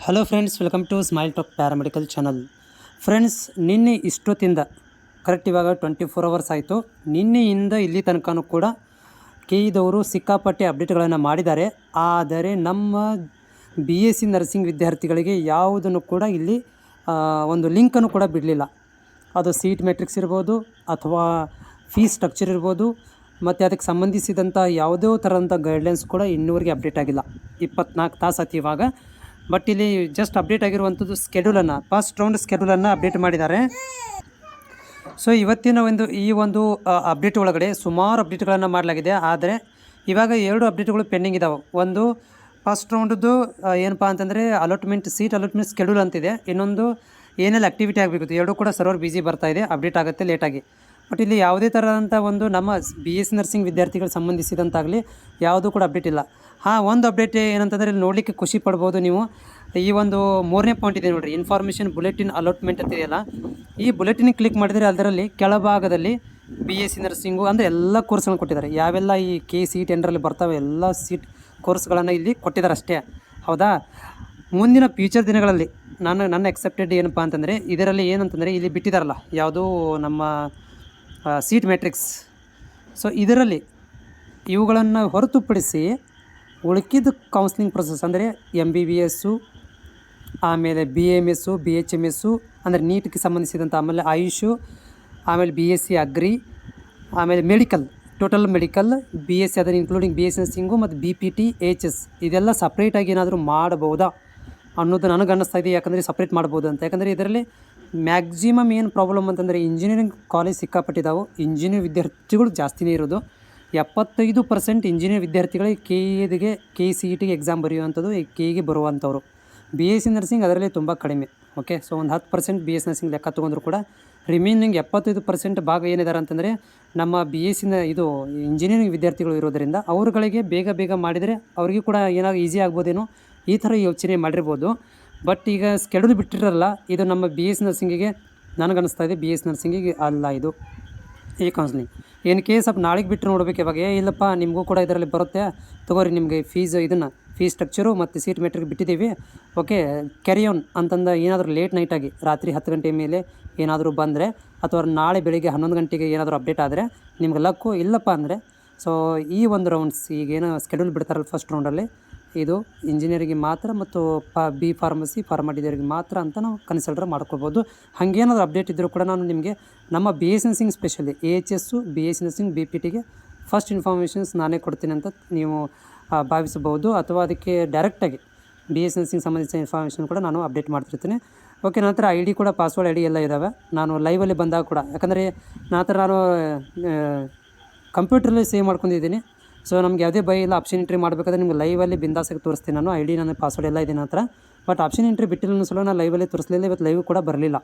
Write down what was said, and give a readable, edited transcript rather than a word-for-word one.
Hello friends, welcome to smile talk paramedical channel. Friends, ನಿನ್ನೆ ಇಷ್ಟೊತ್ತಿಂದ correct ಇವಾಗ 24 hours ಆಯಿತು. ನಿನ್ನೆಯಿಂದ ಇಲ್ಲಿ ತನಕನೂ ಕೂಡ ಕೆಇದವರು ಸಿಕ್ಕಾಪಟ್ಟೆ ಅಪ್ಡೇಟ್ಗಳನ್ನು ಮಾಡಿದ್ದಾರೆ. ಆದರೆ ನಮ್ಮ BSc ನರ್ಸಿಂಗ್ ವಿದ್ಯಾರ್ಥಿಗಳಿಗೆ ಯಾವುದನ್ನು ಕೂಡ ಇಲ್ಲಿ ಒಂದು ಲಿಂಕನ್ನು ಕೂಡ ಬಿಡಲಿಲ್ಲ. ಅದು ಸೀಟ್ ಮೆಟ್ರಿಕ್ಸ್ ಇರ್ಬೋದು ಅಥವಾ ಫೀಸ್ ಸ್ಟ್ರಕ್ಚರ್ ಇರ್ಬೋದು, ಮತ್ತು ಅದಕ್ಕೆ ಸಂಬಂಧಿಸಿದಂಥ ಯಾವುದೇ ಥರದಂಥ ಗೈಡ್ಲೈನ್ಸ್ ಕೂಡ ಇನ್ನೂವರೆಗೆ ಅಪ್ಡೇಟ್ ಆಗಿಲ್ಲ. 24 ತಾಸು ಆಯ್ತು ಇವಾಗ. ಬಟ್ ಇಲ್ಲಿ ಜಸ್ಟ್ ಅಪ್ಡೇಟ್ ಆಗಿರುವಂಥದ್ದು ಸ್ಕೆಡ್ಯೂಲನ್ನು, ಫಸ್ಟ್ ರೌಂಡ್ ಸ್ಕೆಡ್ಯೂಲನ್ನು ಅಪ್ಡೇಟ್ ಮಾಡಿದ್ದಾರೆ. ಸೊ ಇವತ್ತಿನ ಈ ಒಂದು ಅಪ್ಡೇಟ್ ಒಳಗಡೆ ಸುಮಾರು ಅಪ್ಡೇಟ್ಗಳನ್ನು ಮಾಡಲಾಗಿದೆ. ಆದರೆ ಇವಾಗ 2 ಅಪ್ಡೇಟ್ಗಳು ಪೆಂಡಿಂಗ್ ಇದ್ದಾವೆ. ಒಂದು ಫಸ್ಟ್ ರೌಂಡ್ದು ಏನಪ್ಪ ಅಂತಂದರೆ ಸೀಟ್ ಅಲಾಟ್ಮೆಂಟ್ ಸ್ಕೆಡ್ಯೂಲ್ ಅಂತಿದೆ. ಇನ್ನೊಂದು ಏನೆಲ್ಲ ಆ್ಯಕ್ಟಿವಿಟಿ ಆಗಬೇಕು, ಎರಡೂ ಕೂಡ ಸರ್ವರ್ ಬಿಸಿ ಬರ್ತಾಯಿದೆ, ಅಪ್ಡೇಟ್ ಆಗುತ್ತೆ ಲೇಟಾಗಿ. ಬಟ್ ಇಲ್ಲಿ ಯಾವುದೇ ಥರದಂಥ ನಮ್ಮ BSc ನರ್ಸಿಂಗ್ ವಿದ್ಯಾರ್ಥಿಗಳಿಗೆ ಸಂಬಂಧಿಸಿದಂತಾಗಲಿ ಯಾವುದೂ ಕೂಡ ಅಪ್ಡೇಟ್ ಇಲ್ಲ. ಒಂದು ಅಪ್ಡೇಟ್ ಏನಂತಂದರೆ ಇಲ್ಲಿ ನೋಡಲಿಕ್ಕೆ ಖುಷಿ ಪಡ್ಬೋದು ನೀವು. ಈ ಒಂದು 3ನೇ ಪಾಯಿಂಟ್ ಇದೆ ನೋಡಿರಿ, ಇನ್ಫಾರ್ಮೇಷನ್ ಬುಲೆಟಿನ್ ಅಲಾಟ್ಮೆಂಟ್ ಅಂತಿದೆಯಲ್ಲ, ಈ ಬುಲೆಟಿನ್ ಕ್ಲಿಕ್ ಮಾಡಿದರೆ ಅದರಲ್ಲಿ ಕೆಳಭಾಗದಲ್ಲಿ BSc ನರ್ಸಿಂಗು ಅಂದರೆ ಎಲ್ಲ ಕೋರ್ಸ್ಗಳನ್ನು ಕೊಟ್ಟಿದ್ದಾರೆ. ಯಾವೆಲ್ಲ ಈ CET ಟೆಂಡರಲ್ಲಿ ಬರ್ತವೆ ಎಲ್ಲ ಕೋರ್ಸ್ಗಳನ್ನು ಇಲ್ಲಿ ಕೊಟ್ಟಿದ್ದಾರೆ ಅಷ್ಟೇ. ಹೌದಾ? ಮುಂದಿನ ಫ್ಯೂಚರ್ ದಿನಗಳಲ್ಲಿ ನನ್ನ ಎಕ್ಸೆಪ್ಟೆಡ್ ಏನಪ್ಪ ಅಂತಂದರೆ ಇದರಲ್ಲಿ ಏನಂತಂದರೆ ಇಲ್ಲಿ ಬಿಟ್ಟಿದ್ದಾರಲ್ಲ ಯಾವುದೂ ನಮ್ಮ ಸೀಟ್ ಮ್ಯಾಟ್ರಿಕ್ಸ್. ಸೊ ಇದರಲ್ಲಿ ಇವುಗಳನ್ನು ಹೊರತುಪಡಿಸಿ ಉಳ್ಕಿದ ಕೌನ್ಸ್ಲಿಂಗ್ ಪ್ರೊಸೆಸ್ ಅಂದರೆ MBBS, ಆಮೇಲೆ BAMS, BHMS ಅಂದರೆ ನೀಟ್ಗೆ ಸಂಬಂಧಿಸಿದಂಥ, ಆಮೇಲೆ ಆಯುಷು, ಆಮೇಲೆ BSc ಅಗ್ರಿ, ಆಮೇಲೆ ಮೆಡಿಕಲ್, ಟೋಟಲ್ ಮೆಡಿಕಲ್, BSc ಅದರ ಇನ್ಕ್ಲೂಡಿಂಗ್ BSc ನರ್ಸಿಂಗು ಮತ್ತು BPT HS ಇದೆಲ್ಲ ಸಪ್ರೇಟಾಗಿ ಏನಾದರೂ ಮಾಡಬಹುದಾ ಅನ್ನೋದು ನನಗೆ ಅನ್ನಿಸ್ತಾ ಇದೆ. ಯಾಕಂದರೆ ಸಪ್ರೇಟ್ ಮಾಡ್ಬೋದು ಅಂತ. ಯಾಕಂದರೆ ಇದರಲ್ಲಿ ಮ್ಯಾಕ್ಸಿಮಮ್ ಏನು ಪ್ರಾಬ್ಲಮ್ ಅಂತಂದರೆ ಇಂಜಿನಿಯರಿಂಗ್ ಕಾಲೇಜ್ ಸಿಕ್ಕಾಪಟ್ಟಿದ್ದಾವೆ, ಇಂಜಿನಿಯರ್ ವಿದ್ಯಾರ್ಥಿಗಳು ಜಾಸ್ತಿನೇ ಇರೋದು. 75% ಇಂಜಿನಿಯರ್ ವಿದ್ಯಾರ್ಥಿಗಳಿಗೆ CETಗೆ ಎಕ್ಸಾಮ್ ಬರೆಯುವಂಥದ್ದು, KEಗೆ ಬರುವಂಥವ್ರು. BSc ನರ್ಸಿಂಗ್ ಅದರಲ್ಲಿ ತುಂಬ ಕಡಿಮೆ. ಓಕೆ, ಸೊ ಒಂದು 10% BSc ನರ್ಸಿಂಗ್ ಲೆಕ್ಕ ತೊಗೊಂಡ್ರು ಕೂಡ ರಿಮೈನಿಂಗ್ 75% ಭಾಗ ಏನಿದ್ದಾರೆ ಅಂತಂದರೆ ನಮ್ಮ BSc ಇಂಜಿನಿಯರಿಂಗ್ ವಿದ್ಯಾರ್ಥಿಗಳು ಇರೋದರಿಂದ ಅವ್ರುಗಳಿಗೆ ಬೇಗ ಮಾಡಿದರೆ ಅವ್ರಿಗೂ ಕೂಡ ಏನಾದ್ರು ಈಸಿ ಆಗ್ಬೋದೇನೋ ಈ ಥರ ಯೋಚನೆ ಮಾಡಿರ್ಬೋದು. ಬಟ್ ಈಗ ಸ್ಕೆಡ್ಯೂಲ್ ಬಿಟ್ಟಿರಲ್ಲ, ಇದು ನಮ್ಮ BSc ನರ್ಸಿಂಗಿಗೆ ನನಗನ್ನಿಸ್ತಾ ಇದೆ BSc ನರ್ಸಿಂಗಿಗೆ ಅಲ್ಲ ಇದು ಈ ಕೌನ್ಸ್ಲಿಂಗ್. ಏನು ಕೇಸ್ ನಾಳೆಗೆ ಬಿಟ್ಟು ನೋಡ್ಬೇಕು. ಇವಾಗ ಇಲ್ಲಪ್ಪ ನಿಮಗೂ ಕೂಡ ಇದರಲ್ಲಿ ಬರುತ್ತೆ ತೊಗೋರಿ, ನಿಮಗೆ ಫೀಸ್ ಫೀಸ್ ಸ್ಟ್ರಕ್ಚರು ಮತ್ತು ಸೀಟ್ ಮೆಟ್ರಿಕ್ ಬಿಟ್ಟಿದ್ದೀವಿ, ಓಕೆ ಕ್ಯಾರಿ ಆನ್ ಅಂತಂದು ಏನಾದರೂ ಲೇಟ್ ನೈಟಾಗಿ ರಾತ್ರಿ 10 ಗಂಟೆ ಮೇಲೆ ಏನಾದರೂ ಬಂದರೆ ಅಥವಾ ನಾಳೆ ಬೆಳಿಗ್ಗೆ 11 ಗಂಟೆಗೆ ಏನಾದರೂ ಅಪ್ಡೇಟ್ ಆದರೆ ನಿಮ್ಗೆ ಲಕ್ಕು. ಇಲ್ಲಪ್ಪ ಅಂದರೆ ಸೊ ಈ ಒಂದು ರೌಂಡ್ಸ್ ಈಗೇನು ಸ್ಕೆಡ್ಯೂಲ್ ಬಿಡ್ತಾರಲ್ಲ ಫಸ್ಟ್ ರೌಂಡಲ್ಲಿ, ಇದು ಇಂಜಿನಿಯರಿಗೆ ಮಾತ್ರ ಮತ್ತು B ಫಾರ್ಮಸಿ ಫಾರ್ಮಾಡಿದವರಿಗೆ ಮಾತ್ರ ಅಂತ ನಾವು ಕನ್ಸಿಡರ್ ಮಾಡ್ಕೋಬೋದು. ಹಾಗೇನಾದರೂ ಅಪ್ಡೇಟ್ ಇದ್ದರೂ ಕೂಡ ನಾನು ನಿಮಗೆ ನಮ್ಮ BSc nursing specially AHS, BSc nursing BPTಗೆ ಫಸ್ಟ್ ಇನ್ಫಾರ್ಮೇಷನ್ಸ್ ನಾನೇ ಕೊಡ್ತೀನಿ ಅಂತ ನೀವು ಭಾವಿಸಬಹುದು. ಅಥವಾ ಅದಕ್ಕೆ ಡೈರೆಕ್ಟಾಗಿ BSc ನರ್ಸಿಂಗ್ ಸಂಬಂಧಿಸಿದ ಇನ್ಫಾರ್ಮೇಷನ್ ಕೂಡ ನಾನು ಅಪ್ಡೇಟ್ ಮಾಡ್ತಿರ್ತೀನಿ. ಓಕೆ, ನಂತರ ID ಕೂಡ ಪಾಸ್ವರ್ಡ್ ID ಎಲ್ಲ ಇದ್ದಾವೆ. ನಾನು ಲೈವಲ್ಲಿ ಬಂದಾಗ ಕೂಡ, ಯಾಕಂದರೆ ನಾನು ಕಂಪ್ಯೂಟ್ರಲ್ಲಿ ಸೇವ್ ಮಾಡ್ಕೊಂಡಿದ್ದೀನಿ. ಸೊ ನಮ್ಗೆ ಯಾವುದೇ ಭಯ ಇಲ್ಲ. ಆಪ್ಷನ್ ಎಂಟ್ರಿ ಮಾಡಬೇಕಾದ್ರೆ ನಿಮ್ಗೆ ಲೈವಲ್ಲಿ ಬಿಂದಾಸಾಗಿ ತೋರಿಸ್ತೀನಿ ನಾನು. ID ನನ್ನ ಪಾಸ್ವರ್ಡ್ ಎಲ್ಲ ಇದೆ ನನ್ನ ಹತ್ರ. ಬಟ್ ಆಪ್ಷನ್ ಎಂಟ್ರಿ ಬಿಟ್ಟಿಲ್ಲ ಸಲ ನಾನು ಲೈವಲ್ಲಿ ತೋರಿಸಲಿಲ್ಲ, ಇವತ್ತು ಲೈವ್ ಕೂಡ ಬರಲಿಲ್ಲ.